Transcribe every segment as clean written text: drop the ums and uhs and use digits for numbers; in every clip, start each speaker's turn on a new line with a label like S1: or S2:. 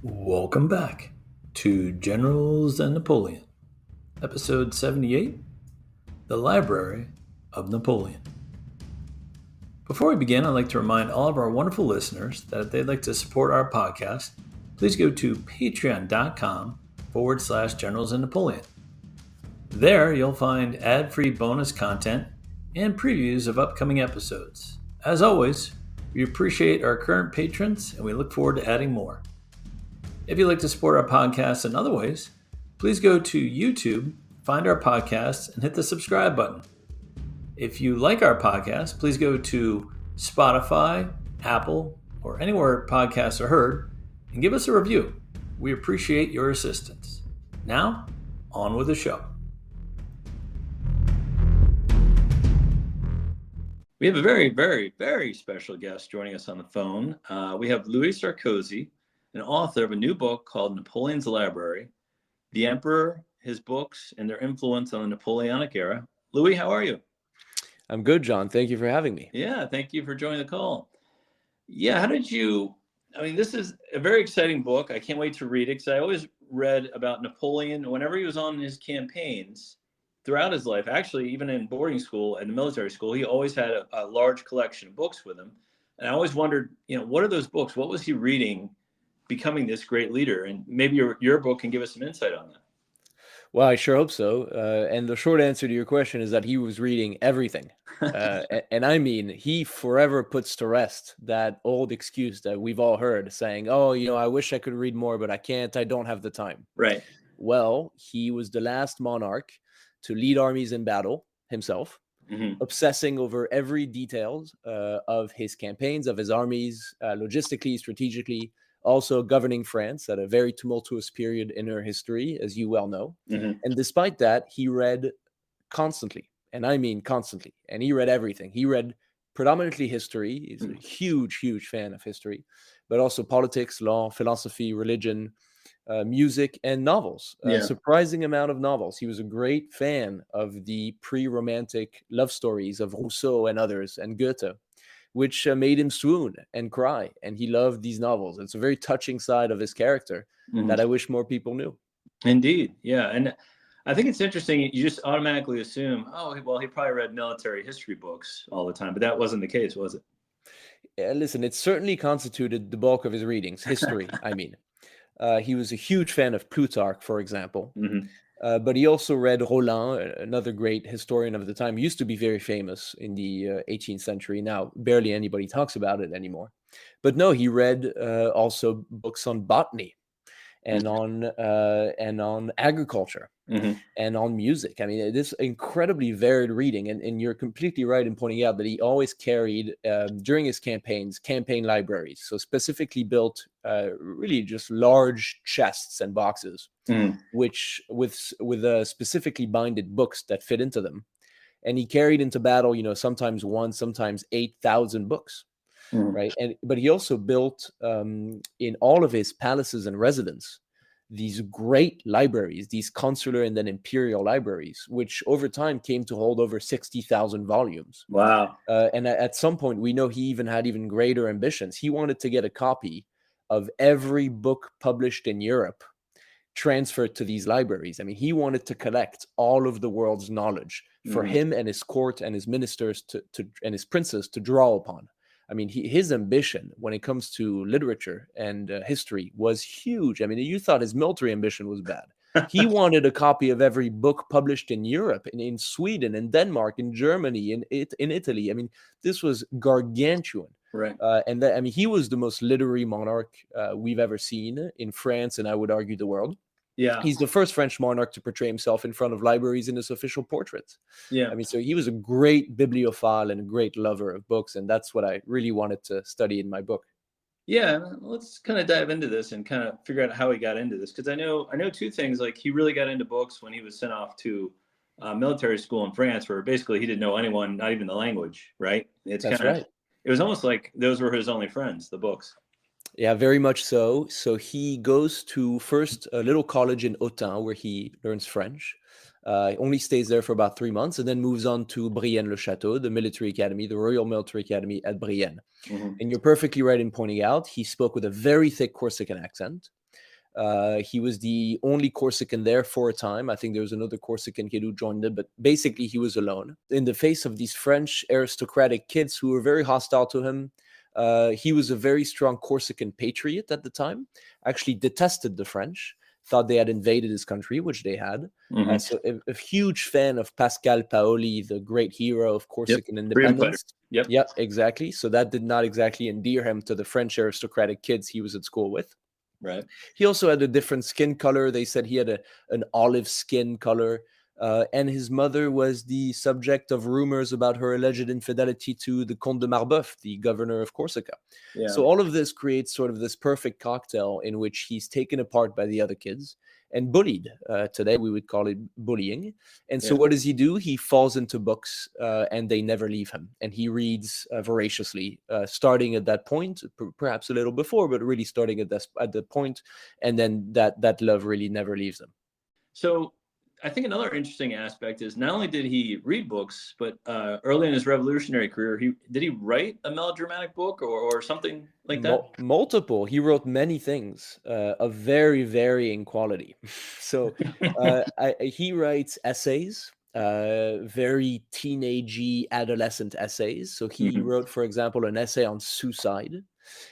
S1: Welcome back to Generals and Napoleon, episode 78, The Library of Napoleon. Before we begin, I'd like to remind all of our wonderful listeners that if they'd like to support our podcast, please go to patreon.com/Generals and Napoleon. There, you'll find ad-free bonus content and previews of upcoming episodes. As always, we appreciate our current patrons and we look forward to adding more. If you'd like to support our podcast in other ways, please go to YouTube, find our podcast, and hit the subscribe button. If you like our podcast, please go to Spotify, Apple, or anywhere podcasts are heard, and give us a review. We appreciate your assistance. Now, on with the show. We have a very, very, very special guest joining us on the phone. We have Louis Sarkozy, an author of a new book called Napoleon's Library, The Emperor, His Books, and Their Influence on the Napoleonic Era. Louis, how are you?
S2: I'm good, John. Thank you for having me.
S1: Yeah, thank you for joining the call. Yeah, this is a very exciting book. I can't wait to read it because I always read about Napoleon whenever he was on his campaigns throughout his life. Actually, even in boarding school and military school, he always had a large collection of books with him. And I always wondered, what are those books? What was he reading becoming this great leader? And maybe your book can give us some insight on that.
S2: Well, I sure hope so. And the short answer to your question is that he was reading everything. And I mean, he forever puts to rest that old excuse that we've all heard saying, I wish I could read more, but I can't. I don't have the time.
S1: Right.
S2: Well, he was the last monarch to lead armies in battle himself, obsessing over every details of his campaigns, of his armies, logistically, strategically, also governing France at a very tumultuous period in her history, as you well know. And despite that, he read constantly, and I mean constantly, and he read everything. He read predominantly history. He's a huge, huge fan of history, but also politics, law, philosophy, religion, music, and novels. A surprising amount of novels. He was a great fan of the pre-romantic love stories of Rousseau and others, and Goethe, which made him swoon and cry. And he loved these novels. It's a very touching side of his character that I wish more people knew.
S1: Indeed. Yeah. And I think it's interesting. You just automatically assume, he probably read military history books all the time. But that wasn't the case, was it?
S2: Listen, it certainly constituted the bulk of his readings. History, I mean. He was a huge fan of Plutarch, for example. But he also read Roland, another great historian of the time. He used to be very famous in the 18th century. Now, barely anybody talks about it anymore. But no, he read also books on botany and on agriculture and on music. I mean, this incredibly varied reading. And you're completely right in pointing out that he always carried, during his campaigns, campaign libraries. So specifically built really just large chests and boxes, which with specifically binded books that fit into them. And he carried into battle, sometimes 8,000 books. Right. But he also built in all of his palaces and residences these great libraries, these consular and then imperial libraries, which over time came to hold over 60,000 volumes.
S1: Wow.
S2: And at some point, we know he even had even greater ambitions. He wanted to get a copy of every book published in Europe transferred to these libraries. I mean, he wanted to collect all of the world's knowledge for him and his court and his ministers and his princes to draw upon. I mean, his ambition when it comes to literature and history was huge. I mean, you thought his military ambition was bad. He wanted a copy of every book published in Europe, in Sweden, in Denmark, in Germany, in Italy. I mean, this was gargantuan.
S1: Right.
S2: He was the most literary monarch we've ever seen in France, and I would argue the world.
S1: Yeah.
S2: He's the first French monarch to portray himself in front of libraries in his official portraits.
S1: Yeah.
S2: I mean, so he was a great bibliophile and a great lover of books, and that's what I really wanted to study in my book.
S1: Yeah, let's kind of dive into this and kind of figure out how he got into this, because I know two things. Like, he really got into books when he was sent off to military school in France, where basically he didn't know anyone, not even the language. Right.
S2: That's right.
S1: It was almost like those were his only friends, the books.
S2: Yeah, very much so. So he goes to first a little college in Autun where he learns French. Only stays there for about 3 months and then moves on to Brienne-le-Château, the military academy, the Royal Military Academy at Brienne. And you're perfectly right in pointing out, he spoke with a very thick Corsican accent. He was the only Corsican there for a time. I think there was another Corsican kid who joined him, but basically he was alone. In the face of these French aristocratic kids who were very hostile to him, he was a very strong Corsican patriot at the time, actually detested the French, thought they had invaded his country, which they had. So a huge fan of Pascal Paoli, the great hero of Corsican independence. Yeah, exactly. So that did not exactly endear him to the French aristocratic kids he was at school with.
S1: Right.
S2: He also had a different skin color. They said he had an olive skin color. And his mother was the subject of rumors about her alleged infidelity to the Comte de Marbeuf, the governor of Corsica.
S1: Yeah.
S2: So all of this creates sort of this perfect cocktail in which he's taken apart by the other kids and bullied. Today we would call it bullying. And so what does he do? He falls into books and they never leave him. And he reads voraciously, starting at that point, perhaps a little before, but really starting at the point. And then that love really never leaves him.
S1: So I think another interesting aspect is not only did he read books, but early in his revolutionary career, did he write a melodramatic book or something like that?
S2: Multiple. He wrote many things of very varying quality. So he writes essays, very teenagey adolescent essays. So he wrote, for example, an essay on suicide.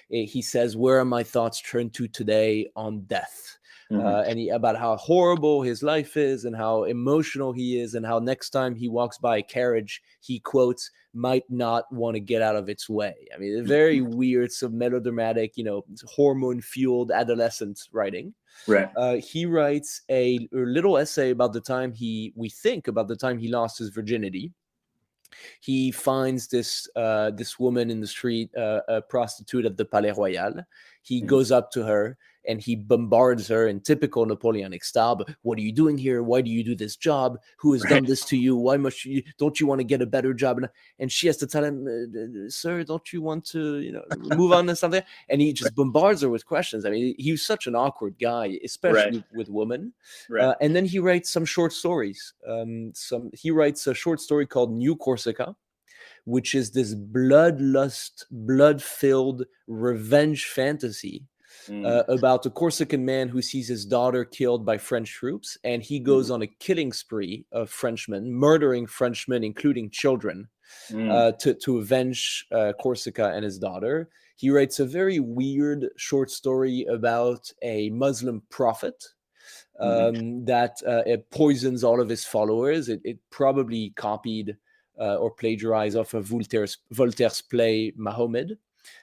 S2: He says, "Where are my thoughts turned to today on death?" And about how horrible his life is and how emotional he is and how next time he walks by a carriage, he quotes, might not want to get out of its way. I mean, very weird, some melodramatic, hormone-fueled adolescent writing.
S1: Right.
S2: He writes a little essay about the time he lost his virginity. He finds this woman in the street, a prostitute at the Palais Royal. He goes up to her and he bombards her in typical Napoleonic style. But what are you doing here? Why do you do this job? Who has done this to you? Why don't you want to get a better job? And she has to tell him, "Sir, don't you want to move on to something?" And he just bombards her with questions. I mean, he was such an awkward guy, especially with women. And then he writes some short stories. He writes a short story called New Corsica, which is this bloodlust, blood-filled revenge fantasy about a Corsican man who sees his daughter killed by French troops, and he goes on a killing spree of Frenchmen, murdering Frenchmen, including children, to avenge Corsica and his daughter. He writes a very weird short story about a Muslim prophet that poisons all of his followers. It probably copied or plagiarized off of Voltaire's play Mahomet,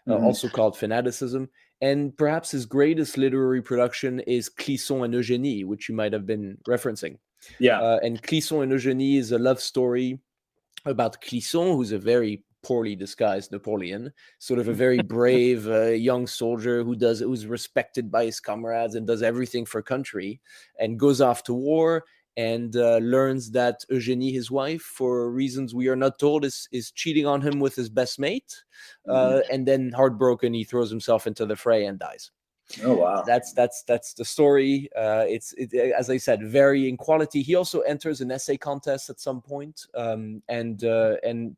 S2: also called Fanaticism. And perhaps his greatest literary production is Clisson and Eugénie, which you might have been referencing. And Clisson and Eugénie is a love story about Clisson, who's a very poorly disguised Napoleon, sort of a very brave young soldier who's respected by his comrades and does everything for country, and goes off to war and learns that Eugénie, his wife, for reasons we are not told, is cheating on him with his best mate. And then, heartbroken, he throws himself into the fray and dies.
S1: Oh wow!
S2: That's the story. It's as I said, varying quality. He also enters an essay contest at some point, and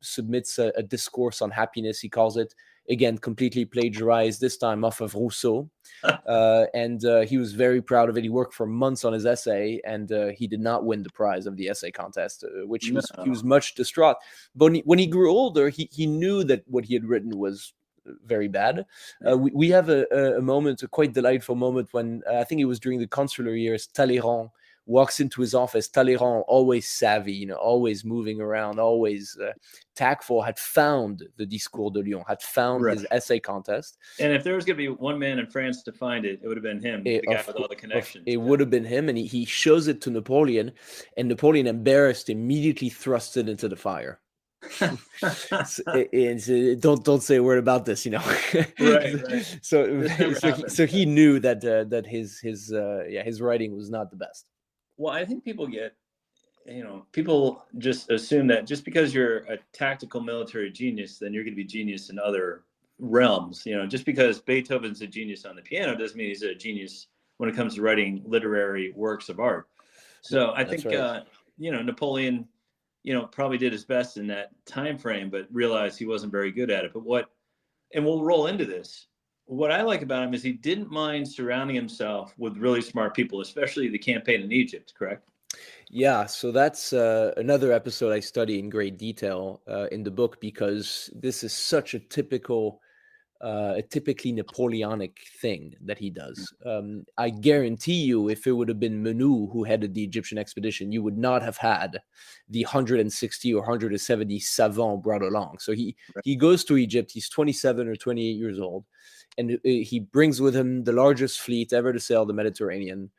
S2: submits a discourse on happiness. He calls it, again, completely plagiarized, this time off of Rousseau. And he was very proud of it. He worked for months on his essay, and he did not win the prize of the essay contest, which he was much distraught. But when he grew older, he knew that what he had written was very bad. We have a moment, a quite delightful moment, when I think it was during the consular years, Talleyrand walks into his office. Talleyrand, always savvy, always moving around, always tactful, had found the Discours de Lyon, had found his essay contest.
S1: And if there was going to be one man in France to find it, it would have been him, the guy with all the connections.
S2: It would have been him, and he shows it to Napoleon, and Napoleon, embarrassed, immediately thrusts it into the fire. Don't say a word about this,
S1: Right.
S2: So he knew that his writing was not the best.
S1: Well, I think people people just assume that just because you're a tactical military genius, then you're going to be genius in other realms. Just because Beethoven's a genius on the piano doesn't mean he's a genius when it comes to writing literary works of art. So I think Napoleon probably did his best in that time frame, but realized he wasn't very good at it. And we'll roll into this. what I like about him is he didn't mind surrounding himself with really smart people, especially the campaign in Egypt, correct?
S2: Yeah, so that's another episode I study in great detail in the book, because this is such a typically Napoleonic thing that he does. I guarantee you, if it would have been Menu who headed the Egyptian expedition, you would not have had the 160 or 170 savants brought along. So he goes to Egypt. He's 27 or 28 years old, and he brings with him the largest fleet ever to sail the Mediterranean,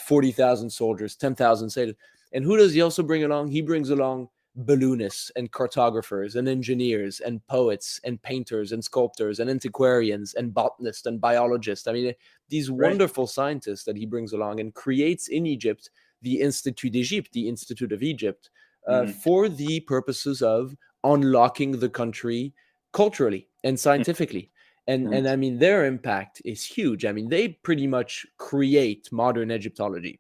S2: 40,000 soldiers, 10,000 sailors. And who does he also bring along? He brings along balloonists and cartographers and engineers and poets and painters and sculptors and antiquarians and botanists and biologists. I mean, these wonderful scientists that he brings along and creates in Egypt the Institut d'Egypte, the Institute of Egypt, for the purposes of unlocking the country culturally and scientifically. And I mean, their impact is huge. I mean, they pretty much create modern Egyptology.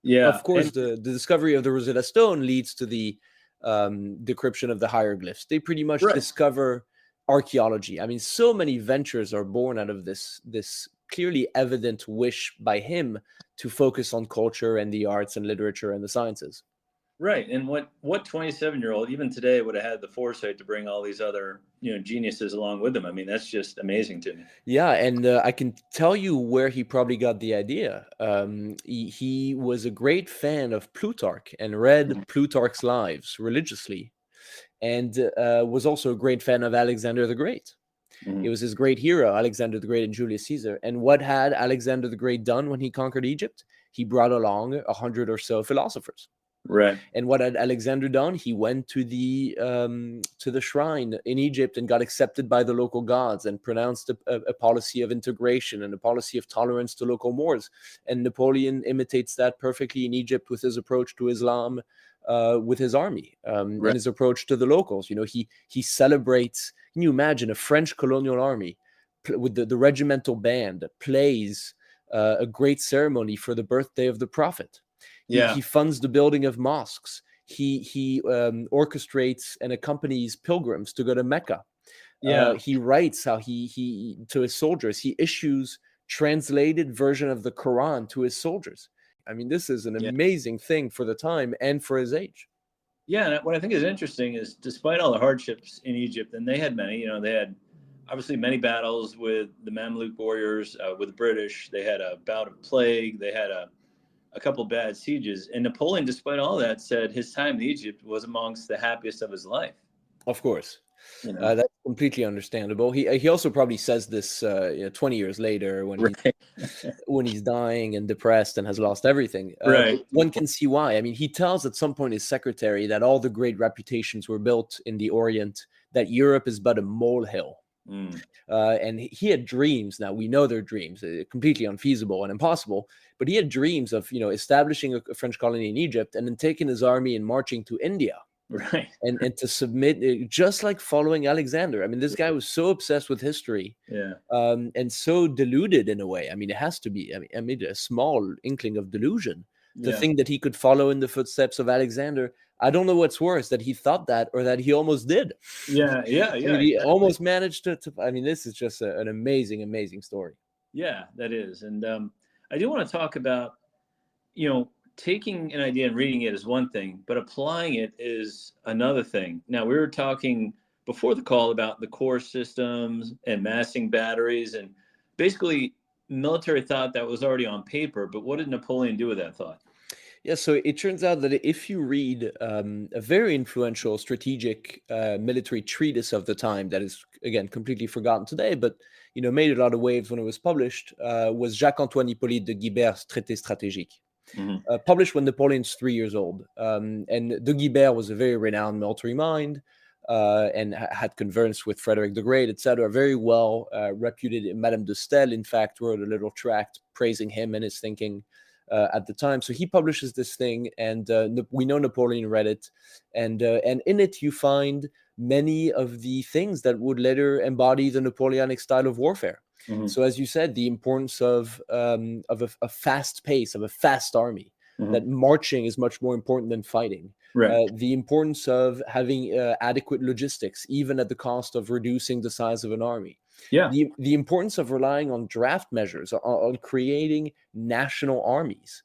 S1: Yeah.
S2: Of course, the discovery of the Rosetta Stone leads to the decryption of the hieroglyphs. They pretty much discover archaeology. I mean, so many ventures are born out of this clearly evident wish by him to focus on culture and the arts and literature and the sciences.
S1: Right. And what 27-year-old even today would have had the foresight to bring all these other, geniuses along with them? I mean, that's just amazing to me.
S2: Yeah, and I can tell you where he probably got the idea. He was a great fan of Plutarch and read Plutarch's Lives religiously, and was also a great fan of Alexander the Great. It was his great hero, Alexander the Great and Julius Caesar. And what had Alexander the Great done when he conquered Egypt? He brought along 100 or so philosophers.
S1: Right.
S2: And what had Alexander done? He went to the shrine in Egypt and got accepted by the local gods and pronounced a policy of integration and a policy of tolerance to local Moors. And Napoleon imitates that perfectly in Egypt with his approach to Islam, with his army, and his approach to the locals. He celebrates. Can you imagine a French colonial army with the regimental band plays a great ceremony for the birthday of the prophet? He funds the building of mosques. He orchestrates and accompanies pilgrims to go to Mecca. He writes how he to his soldiers. He issues translated version of the Quran to his soldiers. I mean, this is an amazing thing for the time and for his age.
S1: Yeah, and what I think is interesting is, despite all the hardships in Egypt, and they had many, they had obviously many battles with the Mamluk warriors, with the British. They had a bout of plague. They had a couple bad sieges. And Napoleon, despite all that, said his time in Egypt was amongst the happiest of his life.
S2: Of course. That's completely understandable. He also probably says this 20 years later when he's dying and depressed and has lost everything. One can see why. I mean, he tells at some point his secretary that all the great reputations were built in the Orient, that Europe is but a molehill. And he had dreams. Now we know they're dreams, completely unfeasible and impossible. But he had dreams of establishing a French colony in Egypt and then taking his army and marching to India. And to submit, just like following Alexander. I mean, this guy was so obsessed with history, and so deluded in a way. I mean, it has to be. I mean, a small inkling of delusion. The thing that he could follow in the footsteps of Alexander. I don't know what's worse, that he thought that or that he almost did.
S1: He
S2: almost managed to. I mean, this is just an amazing, amazing story.
S1: Yeah, that is. And I do want to talk about, taking an idea and reading it is one thing, but applying it is another thing. Now, we were talking before the call about the core systems and massing batteries and basically military thought that was already on paper. But what did Napoleon do with that thought?
S2: Yeah, so it turns out that if you read a very influential strategic military treatise of the time that is, again, completely forgotten today, but made a lot of waves when it was published, was Jacques-Antoine Hippolyte de Guibert's Traité stratégique. Published when Napoleon's 3 years old. And de Guibert was a very renowned military mind and had conversed with Frederick the Great, etc. Very well reputed. Madame de Staël, in fact, wrote a little tract praising him and his thinking at the time. So he publishes this thing, and we know Napoleon read it. And in it, you find many of the things that would later embody the Napoleonic style of warfare. So, as you said, the importance of a fast pace, of a fast army, that marching is much more important than fighting. The importance of having adequate logistics, even at the cost of reducing the size of an army.
S1: Yeah.
S2: The importance of relying on draft measures, on creating national armies.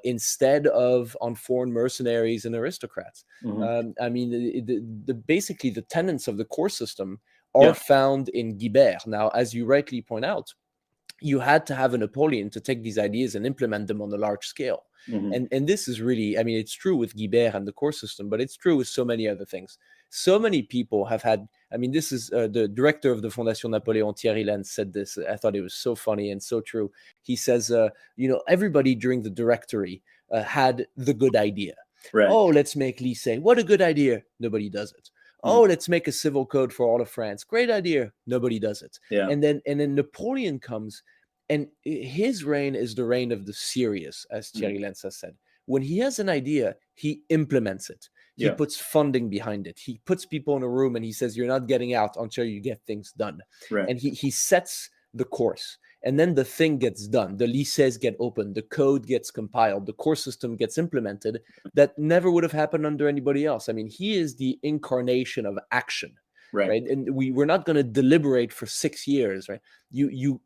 S2: Instead of on foreign mercenaries and aristocrats. I mean, basically the tenets of the core system are found in Guibert. Now, as you rightly point out, you had to have a Napoleon to take these ideas and implement them on a large scale. And this is really, I mean, it's true with Guibert and the core system, but it's true with so many other things. So many people have had, I mean, this is the director of the Fondation Napoleon, Thierry Lenz, said this. I thought it was so funny and so true. He says, everybody during the Directory had the good idea.
S1: Right.
S2: Oh, let's make Lycée. What a good idea. Nobody does it. Oh, let's make a civil code for all of France. Great idea. Nobody does it. And then Napoleon comes, and his reign is the reign of the serious, as Thierry Lenz has said. When he has an idea, he implements it. He puts funding behind it. He puts people in a room and he says, you're not getting out until you get things done.
S1: Right.
S2: And he sets the course. And then the thing gets done. The lycées get opened. The code gets compiled. The core system gets implemented. That never would have happened under anybody else. I mean, he is the incarnation of action. Right. And we're not going to deliberate for 6 years, right? You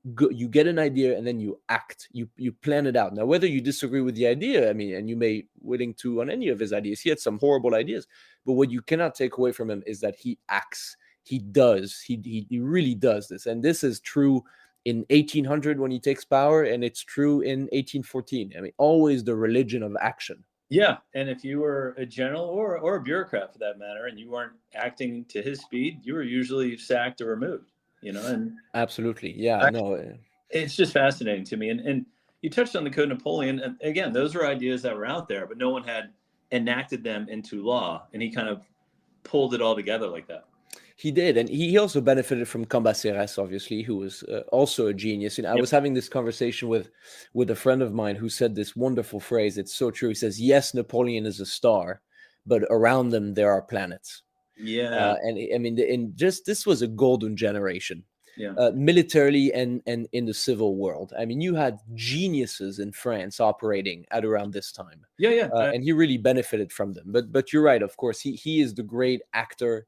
S2: get an idea and then you act. You plan it out. Now, whether you disagree with the idea, I mean, and you may willing to on any of his ideas, he had some horrible ideas, but what you cannot take away from him is that he acts. He does. He really does this, and this is true in 1800 when he takes power, and it's true in 1814. I mean, always the religion of action.
S1: Yeah, and if you were a general or a bureaucrat for that matter, and you weren't acting to his speed, you were usually sacked or removed. And
S2: absolutely, yeah,
S1: it's just fascinating to me. And you touched on the Code of Napoleon, and again, those are ideas that were out there, but no one had enacted them into law, and he kind of pulled it all together like that.
S2: He did, and he also benefited from Cambacérès, obviously, who was also a genius. And I was having this conversation with a friend of mine who said this wonderful phrase. It's so true. He says, yes, Napoleon is a star, but around them there are planets.
S1: Yeah.
S2: And I mean, this was a golden generation. Militarily and in the civil world. I mean, you had geniuses in France operating at around this time. And he really benefited from them. But you're right, of course, he is the great actor.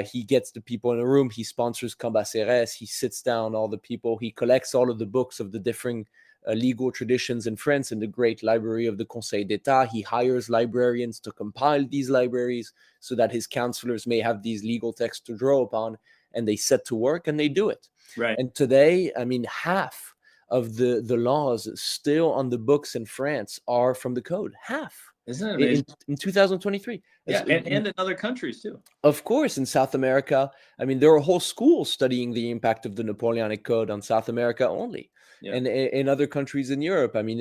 S2: He gets the people in a room. He sponsors Cambacérès. He sits down all the people. He collects all of the books of the different legal traditions in France in the great library of the Conseil d'État. He hires librarians to compile these libraries so that his counselors may have these legal texts to draw upon. And they set to work and they do it.
S1: Right.
S2: And today, I mean, half of the laws still on the books in France are from the code. Half.
S1: Isn't that amazing?
S2: In 2023.
S1: Yeah, and in other countries too.
S2: Of course, in South America. I mean, there are whole schools studying the impact of the Napoleonic Code on South America only. And in other countries in Europe. I mean,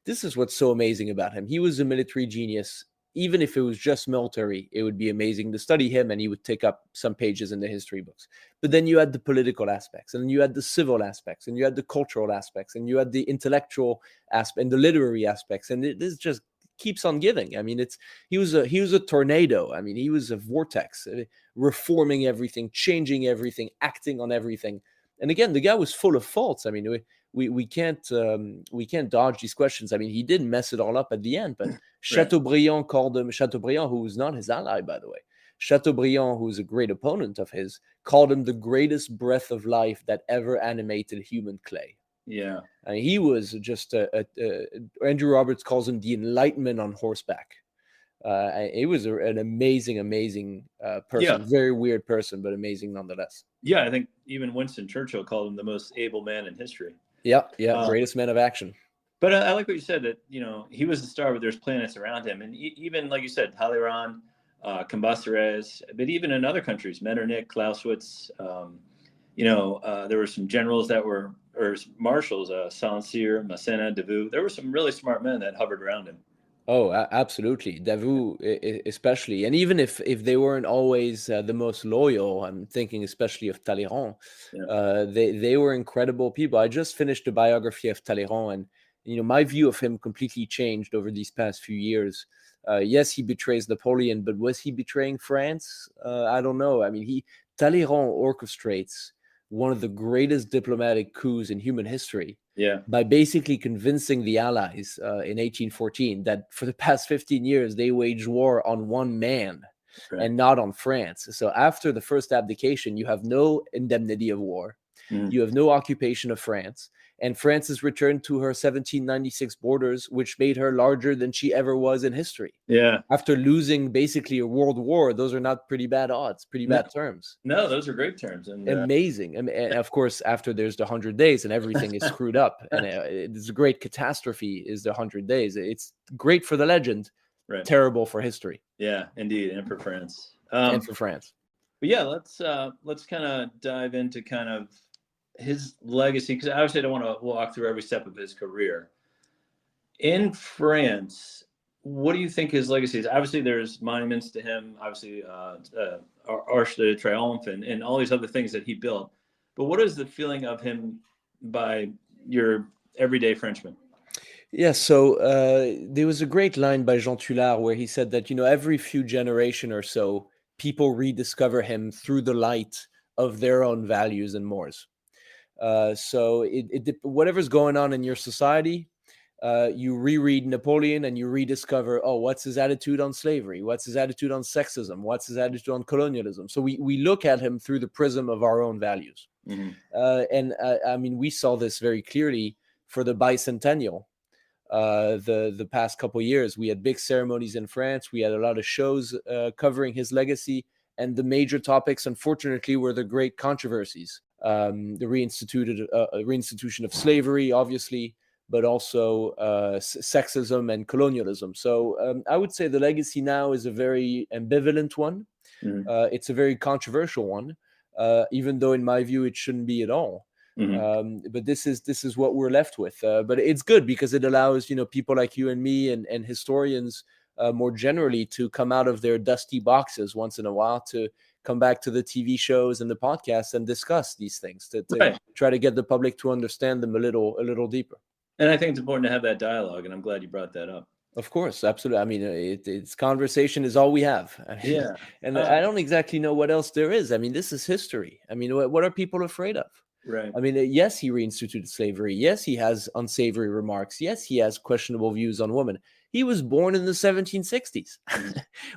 S2: this is what's so amazing about him. He was a military genius. Even if it was just military, it would be amazing to study him, and he would take up some pages in the history books. But then you had the political aspects, and you had the civil aspects, and you had the cultural aspects, and you had the intellectual aspect and the literary aspects, and this just keeps on giving. I mean, he was a tornado. I mean, he was a vortex, reforming everything, changing everything, acting on everything. And again, the guy was full of faults. I mean, we can't dodge these questions. I mean, he did mess it all up at the end, but Chateaubriand called him, Chateaubriand, who was not his ally, by the way. Chateaubriand, who was a great opponent of his, called him the greatest breath of life that ever animated human clay.
S1: Yeah.
S2: I mean, he was just Andrew Roberts calls him the Enlightenment on horseback. It was an amazing person, very weird person, but amazing nonetheless.
S1: Yeah, I think even Winston Churchill called him the most able man in history.
S2: Yeah, greatest man of action.
S1: But I like what you said, that he was the star, but there's planets around him, and even like you said, Talleyrand, Cambacérès, but even in other countries, Metternich, Clausewitz, there were some generals or marshals, Saint-Cyr, Massena, Davout. There were some really smart men that hovered around him.
S2: Oh, absolutely. Davout especially. And even if they weren't always the most loyal, I'm thinking especially of Talleyrand, they were incredible people. I just finished a biography of Talleyrand, and my view of him completely changed over these past few years. Yes, he betrays Napoleon, but was he betraying France? I don't know. I mean, Talleyrand orchestrates one of the greatest diplomatic coups in human history. By basically convincing the Allies in 1814 that for the past 15 years, they waged war on one man and not on France. So after the first abdication, you have no indemnity of war. You have no occupation of France. And France has returned to her 1796 borders, which made her larger than she ever was in history.
S1: Yeah.
S2: After losing basically a world war, those are not pretty bad odds, pretty bad terms.
S1: No, those are great terms. And
S2: amazing. And of course, after there's the 100 days and everything is screwed up, and it's a great catastrophe is the 100 days. It's great for the legend, terrible for history.
S1: Yeah, indeed, and for France.
S2: And for France.
S1: But yeah, let's kind of dive into kind of his legacy, because obviously I don't want to walk through every step of his career. In France, what do you think his legacy is? Obviously, there's monuments to him, obviously Arch de Triomphe and all these other things that he built. But what is the feeling of him by your everyday Frenchman?
S2: Yeah, so there was a great line by Jean Tullard where he said that, every few generation or so, people rediscover him through the light of their own values and mores. So whatever's going on in your society, you reread Napoleon and you rediscover, what's his attitude on slavery? What's his attitude on sexism? What's his attitude on colonialism? So we look at him through the prism of our own values. I mean, we saw this very clearly for the bicentennial. The past couple of years, we had big ceremonies in France. We had a lot of shows covering his legacy. And the major topics, unfortunately, were the great controversies. The reinstitution of slavery, obviously, but also sexism and colonialism. So I would say the legacy now is a very ambivalent one. It's a very controversial one, even though in my view it shouldn't be at all. But this is what we're left with. But it's good because it allows people like you and me and historians more generally to come out of their dusty boxes once in a while, to come back to the TV shows and the podcasts and discuss these things, to try to get the public to understand them a little deeper.
S1: And I think it's important to have that dialogue, and I'm glad you brought that up.
S2: Of course, absolutely. I mean, it's conversation is all we have. I mean,
S1: yeah.
S2: And I don't exactly know what else there is. I mean, this is history. I mean, what are people afraid of?
S1: Right.
S2: I mean, yes, he reinstituted slavery. Yes, he has unsavory remarks. Yes, he has questionable views on women. He was born in the 1760s.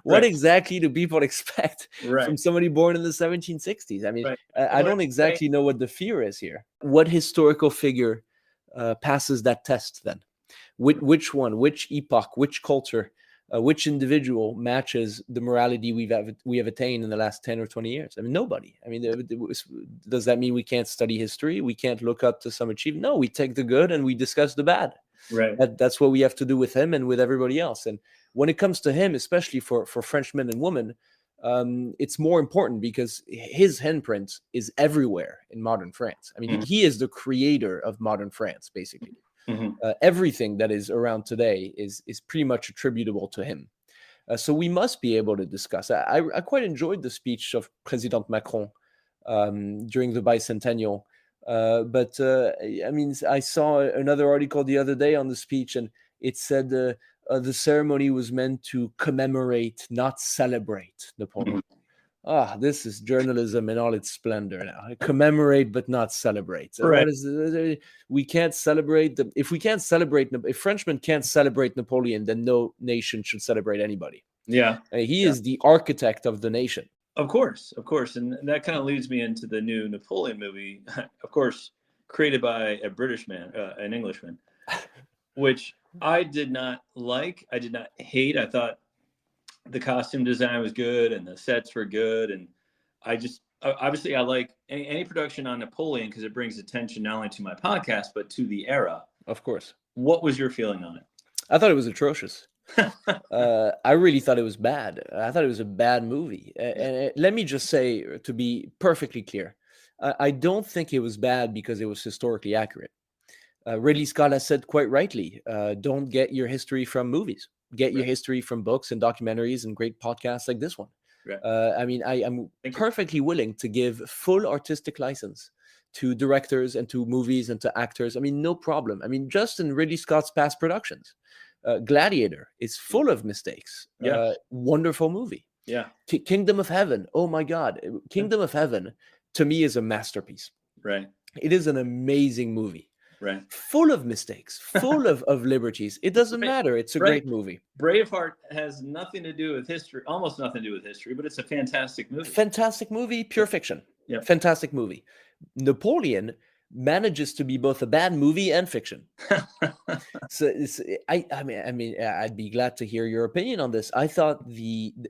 S2: What exactly do people expect from somebody born in the 1760s? I mean, I don't exactly know what the fear is here. What historical figure passes that test then? Which one, which epoch, which culture, which individual matches the morality we have attained in the last 10 or 20 years? I mean, nobody. I mean, does that mean we can't study history? We can't look up to some achievement? No, we take the good and we discuss the bad.
S1: Right.
S2: That's what we have to do with him and with everybody else. And when it comes to him, especially for Frenchmen and women, it's more important because his handprint is everywhere in modern France. I mean, he is the creator of modern France, basically. Everything that is around today is pretty much attributable to him. So we must be able to discuss. I quite enjoyed the speech of President Macron during the bicentennial. But I mean, I saw another article the other day on the speech, and it said the ceremony was meant to commemorate, not celebrate Napoleon. This is journalism in all its splendor now. Commemorate, but not celebrate.
S1: Right.
S2: We can't celebrate if Frenchmen can't celebrate Napoleon, then no nation should celebrate anybody.
S1: Yeah.
S2: He is the architect of the nation.
S1: Of course. And that kind of leads me into the new Napoleon movie, of course, created by a British man, an Englishman, which I did not like. I did not hate. I thought the costume design was good and the sets were good. And I just, obviously I like any production on Napoleon because it brings attention not only to my podcast, but to the era.
S2: Of course.
S1: What was your feeling on it?
S2: I thought it was atrocious. I really thought it was bad. I thought it was a bad movie. And let me just say, to be perfectly clear, I don't think it was bad because it was historically accurate. Ridley Scott has said quite rightly, don't get your history from movies. Get your history from books and documentaries and great podcasts like this one. I mean, I am perfectly willing to give full artistic license to directors and to movies and to actors. I mean, no problem. I mean, just in Ridley Scott's past productions, Gladiator is full of mistakes. Wonderful movie. Kingdom of Heaven. Oh my God. Kingdom of Heaven to me is a masterpiece. It is an amazing movie. Full of mistakes, full of liberties. It doesn't matter. It's a great movie.
S1: Braveheart has nothing to do with history, almost nothing to do with history, but it's a fantastic movie.
S2: Fantastic movie, pure fiction.
S1: Yep.
S2: Fantastic movie. Napoleon manages to be both a bad movie and fiction. So I mean, I'd be glad to hear your opinion on this. I thought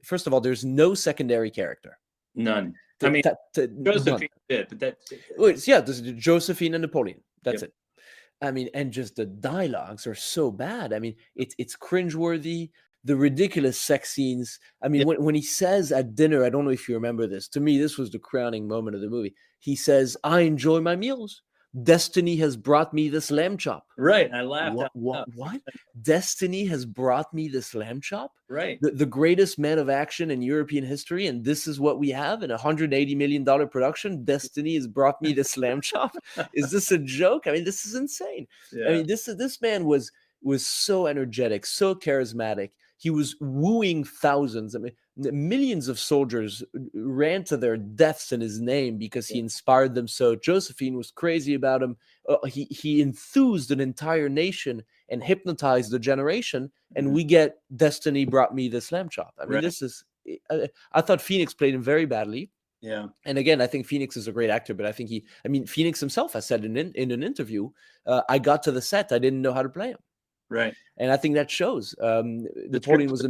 S2: first of all, there's no secondary character.
S1: None.
S2: None.
S1: Josephine did, but
S2: There's Josephine and Napoleon. That's it. I mean, and just the dialogues are so bad. I mean, it's cringeworthy. The ridiculous sex scenes. I mean, when he says at dinner, I don't know if you remember this. To me, this was the crowning moment of the movie. He says, "I enjoy my meals. Destiny has brought me this lamb chop."
S1: Right. I laughed.
S2: What? Destiny has brought me this lamb chop?
S1: Right.
S2: The greatest man of action in European history, and this is what we have in a $180 million production. Destiny has brought me this lamb chop. Is this a joke? I mean, this is insane.
S1: Yeah.
S2: I mean, this man was so energetic, so charismatic. He was wooing thousands. I mean, millions of soldiers ran to their deaths in his name because he inspired them so. Josephine was crazy about him. He enthused an entire nation and hypnotized a generation. And we get Destiny brought me this lamb chop. I mean, this is. I thought Phoenix played him very badly.
S1: Yeah.
S2: And again, I think Phoenix is a great actor, but I think Phoenix himself has said in an interview, I got to the set, I didn't know how to play him.
S1: Right.
S2: And I think that shows. Napoleon was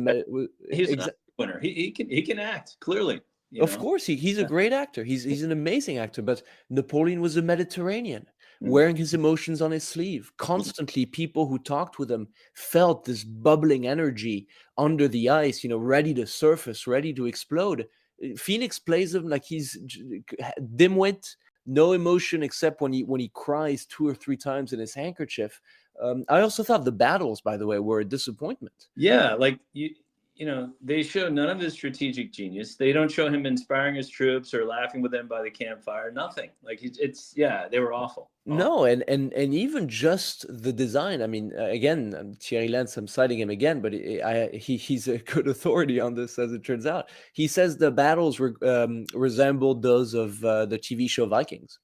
S1: he's an winner. He can act clearly.
S2: Of course, he's a great actor. He's an amazing actor. But Napoleon was a Mediterranean, wearing his emotions on his sleeve. Constantly, people who talked with him felt this bubbling energy under the ice, ready to surface, ready to explode. Phoenix plays him like he's dimwit, no emotion except when he cries 2 or 3 times in his handkerchief. I also thought the battles, by the way, were a disappointment.
S1: Yeah, like they show none of his strategic genius. They don't show him inspiring his troops or laughing with them by the campfire. Nothing. Like they were awful.
S2: No, and even just the design. I mean, again, Thierry Lens, I'm citing him again, but he's a good authority on this, as it turns out. He says the battles resembled those of the TV show Vikings,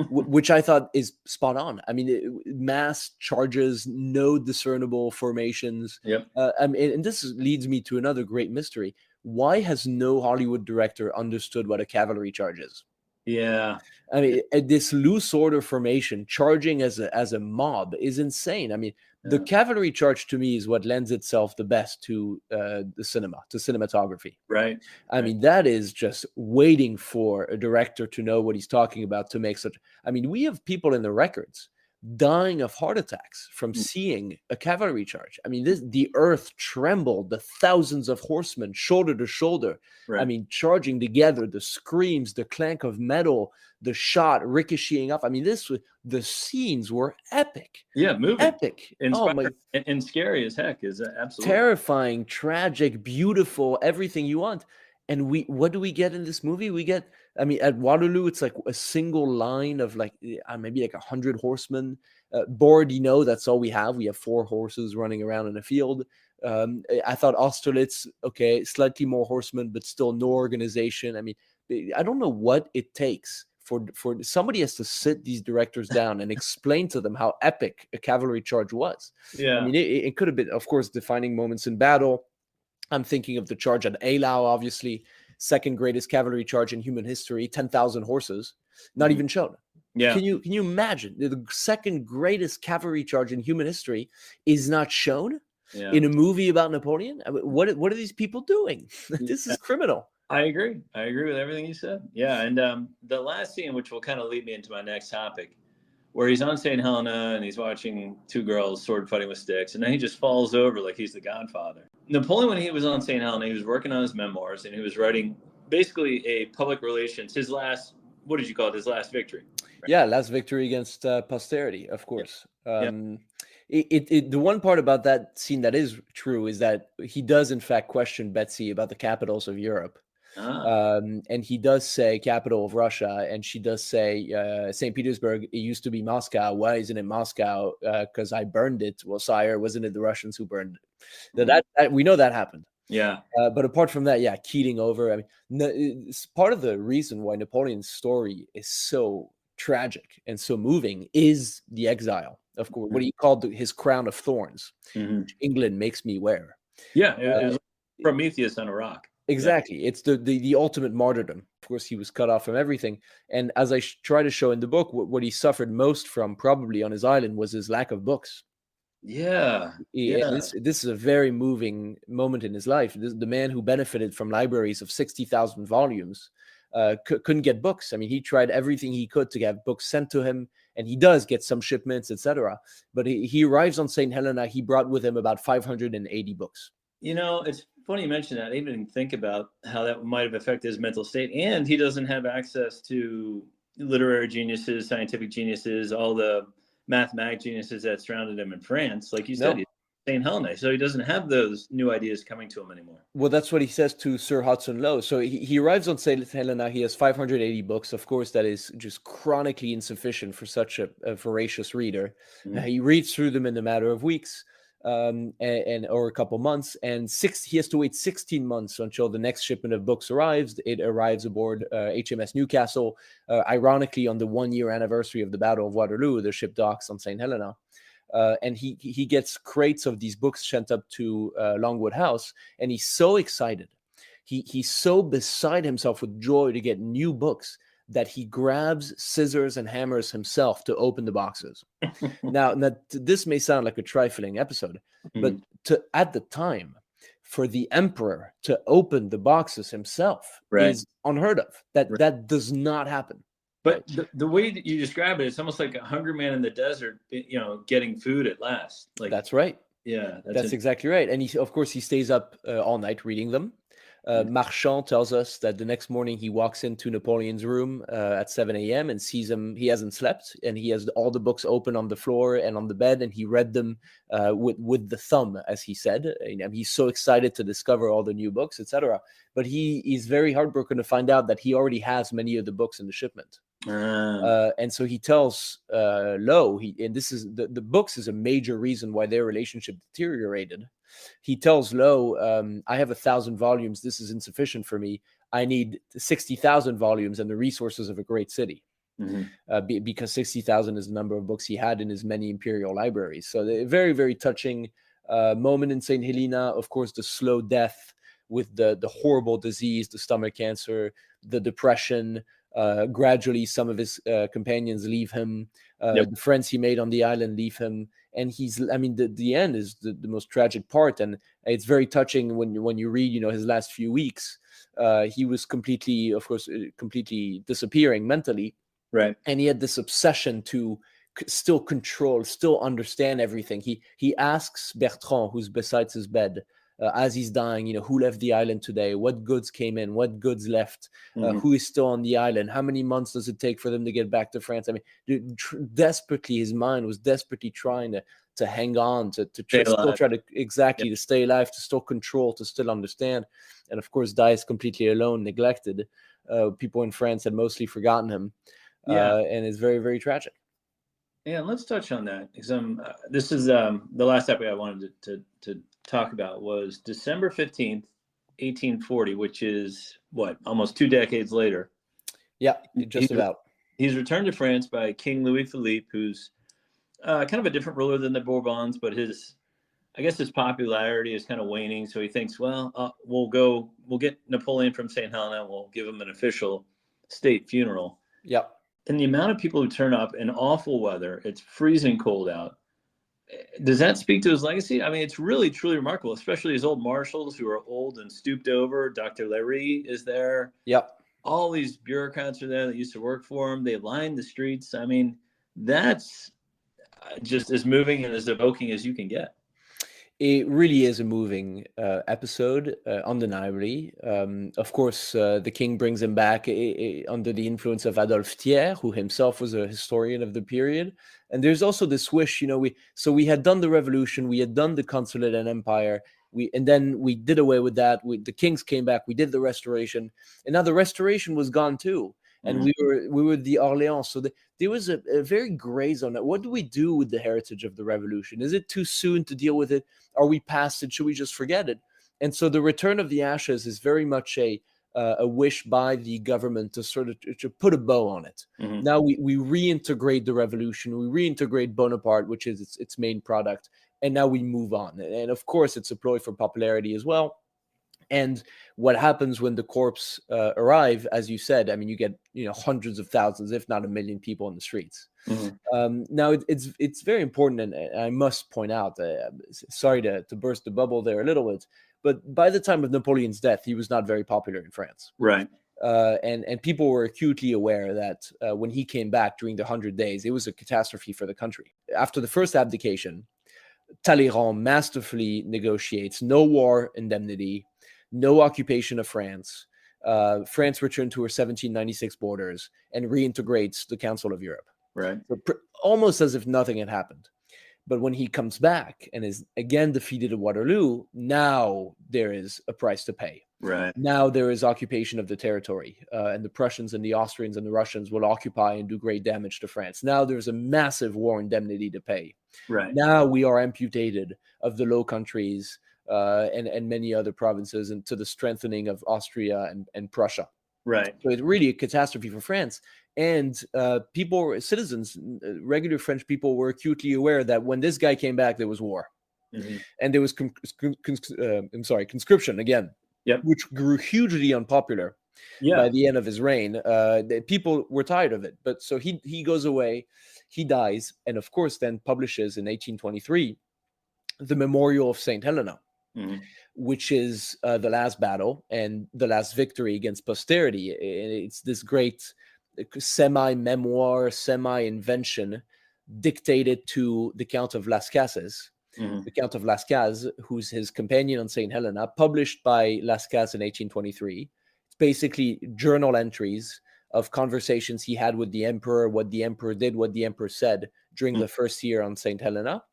S2: which I thought is spot on. I mean, mass charges, no discernible formations.
S1: Yep.
S2: And this leads me to another great mystery. Why has no Hollywood director understood what a cavalry charge is?
S1: Yeah.
S2: I mean, this loose order formation, charging as a mob, is insane. I mean, the cavalry charge to me is what lends itself the best to the cinema, to cinematography.
S1: Right.
S2: I mean, that is just waiting for a director to know what he's talking about to make such. I mean, we have people in the records dying of heart attacks from seeing a cavalry charge. I mean, the earth trembled, the thousands of horsemen shoulder to shoulder. Right. I mean, charging together, the screams, the clank of metal, the shot ricocheting off. I mean, the scenes were epic.
S1: Yeah, moving.
S2: Epic.
S1: And scary as heck. Is absolutely
S2: terrifying, tragic, beautiful, everything you want. And what do we get in this movie? We get, I mean, at Waterloo, it's like a single line of maybe 100 horsemen. Borodino, that's all we have. We have 4 horses running around in a field. I thought Austerlitz, okay, slightly more horsemen, but still no organization. I mean, I don't know what it takes for somebody has to sit these directors down and explain to them how epic a cavalry charge was.
S1: Yeah.
S2: I mean, it could have been, of course, defining moments in battle. I'm thinking of the charge at Eylau, obviously, second greatest cavalry charge in human history, 10,000 horses, not even shown.
S1: Yeah.
S2: Can you imagine the second greatest cavalry charge in human history is not shown in a movie about Napoleon? I mean, what are these people doing? This is criminal.
S1: I agree with everything you said. Yeah, and the last scene, which will kind of lead me into my next topic, where he's on St. Helena and he's watching 2 girls sword fighting with sticks, and then he just falls over like he's the Godfather. Napoleon, when he was on St. Helena, he was working on his memoirs, and he was writing basically a public relations, his last, what did you call it, his last victory?
S2: Right? Yeah, last victory against posterity, of course. Yeah. The one part about that scene that is true is that he does, in fact, question Betsy about the capitals of Europe. And he does say capital of Russia, and she does say St. Petersburg. It used to be Moscow. Why isn't it Moscow? Because I burned it. Well, sire, wasn't it the Russians who burned it? That we know that happened.
S1: Yeah.
S2: But apart from that, yeah, keying over. I mean, it's part of the reason why Napoleon's story is so tragic and so moving is the exile. Of course, what he called his crown of thorns, which England makes me wear.
S1: Yeah, it was Prometheus on a rock.
S2: Exactly. It's the ultimate martyrdom. Of course, he was cut off from everything. And as I try to show in the book, what he suffered most from probably on his island was his lack of books.
S1: Yeah.
S2: This is a very moving moment in his life. The man who benefited from libraries of 60,000 volumes couldn't get books. I mean, he tried everything he could to get books sent to him, and he does get some shipments, etc. But he arrives on St. Helena. He brought with him about 580 books.
S1: It's funny you mention that. I didn't even think about how that might have affected his mental state. And he doesn't have access to literary geniuses, scientific geniuses, all the mathematic geniuses that surrounded him in France. Like you said, he's St. Helena. So he doesn't have those new ideas coming to him anymore.
S2: Well, that's what he says to Sir Hudson Lowe. So he arrives on St. Helena. He has 580 books. Of course, that is just chronically insufficient for such a voracious reader. He reads through them in a matter of weeks. Or a couple months, and he has to wait 16 months until the next shipment of books arrives. It arrives aboard HMS Newcastle, ironically on the 1-year anniversary of the Battle of Waterloo. The ship docks on St. Helena, and he gets crates of these books sent up to Longwood House, and he's so excited. He's so beside himself with joy to get new books that he grabs scissors and hammers himself to open the boxes. Now, this may sound like a trifling episode, but at the time, for the emperor to open the boxes himself is unheard of. That does not happen.
S1: But the way that you describe it, it's almost like a hungry man in the desert, getting food at last. Like
S2: that's right.
S1: Yeah,
S2: that's exactly right. And he stays up all night reading them. Marchand tells us that the next morning he walks into Napoleon's room at 7 a.m. and sees him. He hasn't slept, and he has all the books open on the floor and on the bed, and he read them with the thumb, as he said. He's so excited to discover all the new books, etc. But he is very heartbroken to find out that he already has many of the books in the shipment. And so he tells Lowe, and this is the books is a major reason why their relationship deteriorated. He tells Lowe, I have 1,000 volumes. This is insufficient for me. I need 60,000 volumes and the resources of a great city. Because 60,000 is the number of books he had in his many imperial libraries. So a very, very touching moment in St. Helena. Of course, the slow death with the horrible disease, the stomach cancer, the depression. Gradually, some of his companions leave him. The friends he made on the island leave him. And the end is the most tragic part. And it's very touching when you read, his last few weeks. He was completely disappearing mentally.
S1: Right.
S2: And he had this obsession to still control, still understand everything. He asks Bertrand, who's beside his bed, as he's dying, who left the island today? What goods came in? What goods left? Who is still on the island? How many months does it take for them to get back to France? I mean, desperately, his mind was desperately trying to hang on, to still try to to stay alive, to still control, to still understand. And of course, dies completely alone, neglected. People in France had mostly forgotten him. And it's very, very tragic.
S1: Yeah, let's touch on that, because this is the last topic I wanted to talk about was December 15th, 1840, which is almost 2 decades later.
S2: Yeah, just about.
S1: He's returned to France by King Louis Philippe, who's kind of a different ruler than the Bourbons, but his popularity is kind of waning. So he thinks, we'll get Napoleon from St. Helena, we'll give him an official state funeral.
S2: Yep.
S1: And the amount of people who turn up in awful weather, it's freezing cold out. Does that speak to his legacy? I mean, it's really, truly remarkable, especially his old marshals who are old and stooped over. Dr. Léry is there.
S2: Yep.
S1: All these bureaucrats are there that used to work for him. They line the streets. I mean, that's just as moving and as evoking as you can get.
S2: It really is a moving episode, undeniably. Of course, the king brings him back under the influence of Adolphe Thiers, who himself was a historian of the period. And there's also this wish, we had done the revolution, we had done the consulate and empire, and then we did away with that. The kings came back, we did the restoration, and now the restoration was gone too. And we were the Orléans. So there was a very gray zone. What do we do with the heritage of the revolution? Is it too soon to deal with it? Are we past it? Should we just forget it? And so the return of the ashes is very much a wish by the government to sort of to put a bow on it. Now we reintegrate the revolution. We reintegrate Bonaparte, which is its main product. And now we move on. And of course, it's a ploy for popularity as well. And what happens when the corpse arrive, as you said, I mean, you get hundreds of thousands, if not 1 million people in the streets. Now, it's very important, and I must point out, sorry to burst the bubble there a little bit, but by the time of Napoleon's death, he was not very popular in France.
S1: Right.
S2: And people were acutely aware that when he came back during the 100 Days, it was a catastrophe for the country. After the first abdication, Talleyrand masterfully negotiates no war indemnity, no occupation of France. France returned to her 1796 borders and reintegrates the Council of Europe.
S1: Right.
S2: So almost as if nothing had happened. But when he comes back and is again defeated at Waterloo, now there is a price to pay.
S1: Right.
S2: Now there is occupation of the territory, and the Prussians and the Austrians and the Russians will occupy and do great damage to France. Now there's a massive war indemnity to pay.
S1: Right.
S2: Now we are amputated of the Low Countries and many other provinces, and to the strengthening of Austria and Prussia.
S1: Right.
S2: So it's really a catastrophe for France. And citizens, regular French people were acutely aware that when this guy came back, there was war. And there was conscription again, which grew hugely unpopular by the end of his reign. People were tired of it. But so he goes away, he dies, and of course then publishes in 1823 the Memorial of St. Helena, which is the last battle and the last victory against posterity. It's this great semi-memoir, semi-invention dictated to the Count of Las Cases, the Count of Las Cases, who's his companion on St. Helena, published by Las Cases in 1823. It's basically journal entries of conversations he had with the emperor, what the emperor did, what the emperor said during the first year on St. Helena.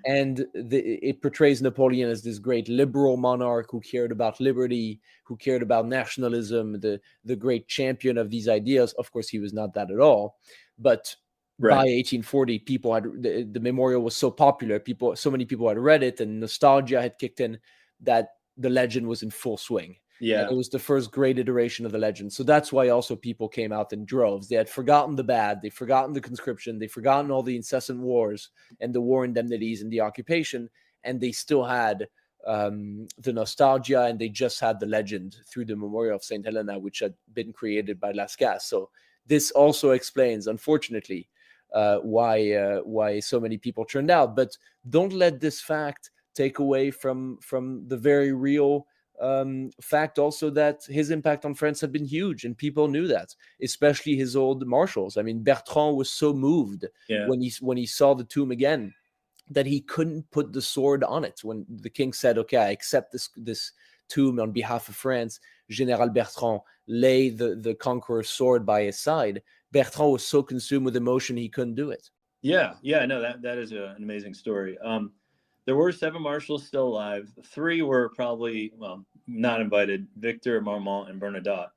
S2: And it portrays Napoleon as this great liberal monarch who cared about liberty, who cared about nationalism, the great champion of these ideas. Of course, he was not that at all. But by 1840, people had the memorial was so popular, so many people had read it, and nostalgia had kicked in that the legend was in full swing. And it was the first great iteration of the legend. So that's why also people came out in droves. They had forgotten the bad. They'd forgotten the conscription. They'd forgotten all the incessant wars and the war indemnities and the occupation. And they still had the nostalgia, and they just had the legend through the Memorial of St. Helena, which had been created by Las Cases. So this also explains, unfortunately, why so many people turned out. But don't let this fact take away from the very real fact also that his impact on France had been huge, and people knew that, especially his old marshals. I mean, Bertrand was so moved when he saw the tomb again that he couldn't put the sword on it. When the king said, "Okay, I accept this tomb on behalf of France," General Bertrand lay the conqueror's sword by his side. Bertrand was so consumed with emotion he couldn't do it.
S1: No, that is an amazing story. There were 7 marshals still alive. 3 were probably, not invited: Victor, Marmont, and Bernadotte.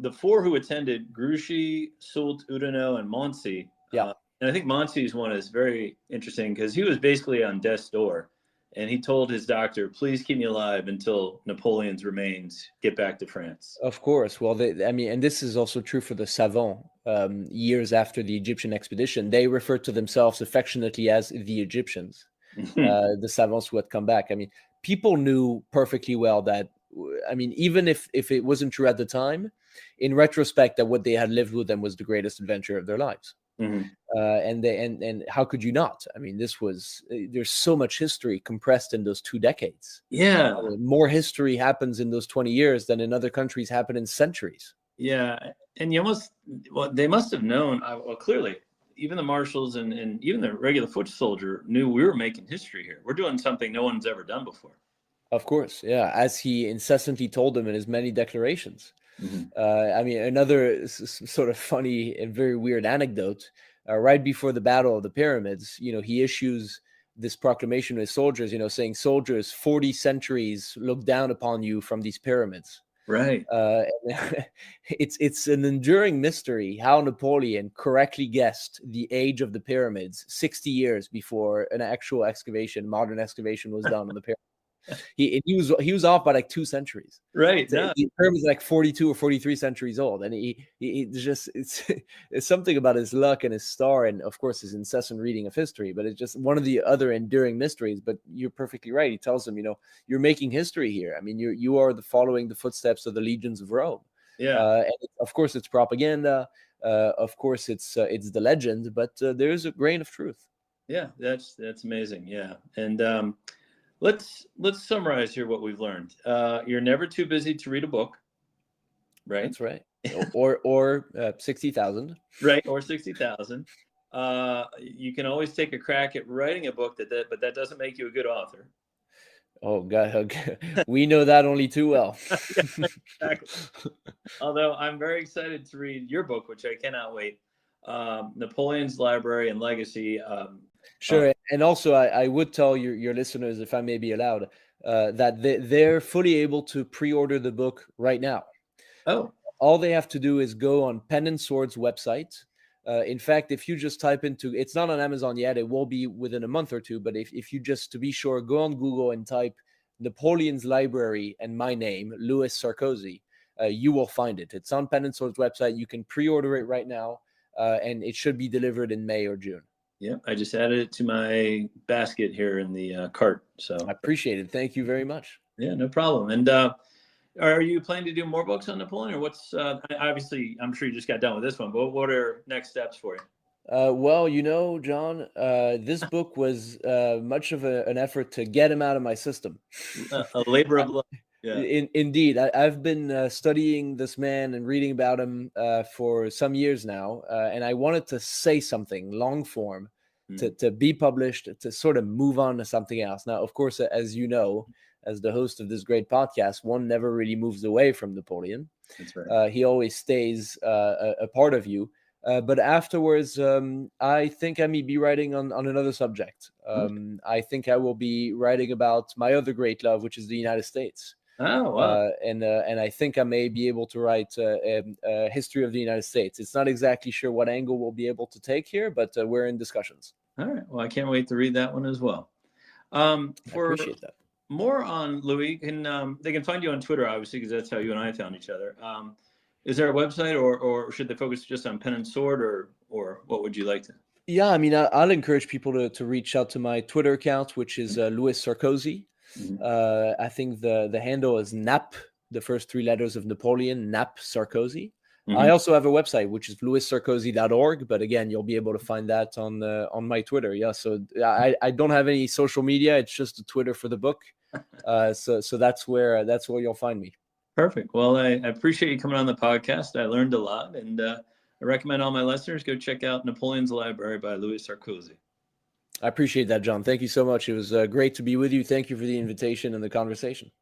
S1: The 4 who attended, Grouchy, Soult, Oudinot, and Montcy. And I think Montcy's one is very interesting because he was basically on death's door. And he told his doctor, "Please keep me alive until Napoleon's remains get back to France."
S2: Of course. Well, and this is also true for the Savants. Years after the Egyptian expedition, they referred to themselves affectionately as the Egyptians. The Savants who had come back. I mean, people knew perfectly well that, even if it wasn't true at the time, in retrospect, that what they had lived with them was the greatest adventure of their lives. And how could you not? I mean, there's so much history compressed in those 2 decades. More history happens in those 20 years than in other countries happen in centuries.
S1: And they must have known, clearly, even the marshals and even the regular foot soldier knew we were making history here. We're doing something no one's ever done before.
S2: Of course, as he incessantly told them in his many declarations. Another sort of funny and very weird anecdote, right before the Battle of the Pyramids, he issues this proclamation to his soldiers, saying, "Soldiers, 40 centuries look down upon you from these pyramids."
S1: Right.
S2: It's an enduring mystery how Napoleon correctly guessed the age of the pyramids 60 years before an actual modern excavation was done on the pyramid. He was off by like 2 centuries.
S1: Right. No.
S2: The term is like 42 or 43 centuries old, and it's something about his luck and his star, and of course his incessant reading of history. But it's just one of the other enduring mysteries. But you're perfectly right. He tells him, you're making history here. I mean, you are following the footsteps of the legions of Rome.
S1: Yeah.
S2: And of course it's propaganda. Of course it's the legend, but there's a grain of truth.
S1: Yeah, that's amazing. Yeah, and let's summarize here what we've learned. You're never too busy to read a book, right?
S2: That's right. or 60,000.
S1: Right, or 60,000. You can always take a crack at writing a book, but that doesn't make you a good author.
S2: Oh God, we know that only too well.
S1: Yeah, exactly. Although I'm very excited to read your book, which I cannot wait. Napoleon's Library and Legacy.
S2: Sure, and also I would tell your listeners, if I may be allowed, that they're fully able to pre-order the book right now.
S1: Oh.
S2: All they have to do is go on Pen and Sword's website. In fact, if you just type into, it's not on Amazon yet, it will be within a month or two, but if you just, to be sure, go on Google and type Napoleon's Library and my name, Louis Sarkozy, you will find it. It's on Pen and Sword's website. You can pre-order it right now, and it should be delivered in May or June.
S1: Yeah, I just added it to my basket here in the cart. So
S2: I appreciate it. Thank you very much.
S1: Yeah, no problem. And are you planning to do more books on Napoleon, or what's obviously, I'm sure you just got done with this one, but what are next steps for you?
S2: Well, John, this book was much of an effort to get him out of my system.
S1: A labor of love. Yeah.
S2: Indeed. I've been studying this man and reading about him for some years now, and I wanted to say something long form to be published, to sort of move on to something else. Now, of course, as you know, as the host of this great podcast, one never really moves away from Napoleon.
S1: That's right.
S2: He always stays a part of you. But afterwards, I think I may be writing on another subject. I think I will be writing about my other great love, which is the United States.
S1: Oh, wow.
S2: And I think I may be able to write a history of the United States. It's not exactly sure what angle we'll be able to take here, but we're in discussions.
S1: All right. Well, I can't wait to read that one as well.
S2: I appreciate that.
S1: More on Louis, they can find you on Twitter, obviously, because that's how you and I found each other. Is there a website, or should they focus just on Pen and Sword, or what would you like to?
S2: Yeah, I mean, I'll encourage people to reach out to my Twitter account, which is Louis Sarkozy. I think the handle is Nap, the first 3 letters of Napoleon, Nap Sarkozy. I also have a website, which is louissarkozy.org, but again, you'll be able to find that on my Twitter. Yeah, so I don't have any social media; it's just a Twitter for the book. So that's where you'll find me.
S1: Perfect. Well, I appreciate you coming on the podcast. I learned a lot, and I recommend all my listeners go check out Napoleon's Library by Louis Sarkozy.
S2: I appreciate that, John. Thank you so much. It was great to be with you. Thank you for the invitation and the conversation.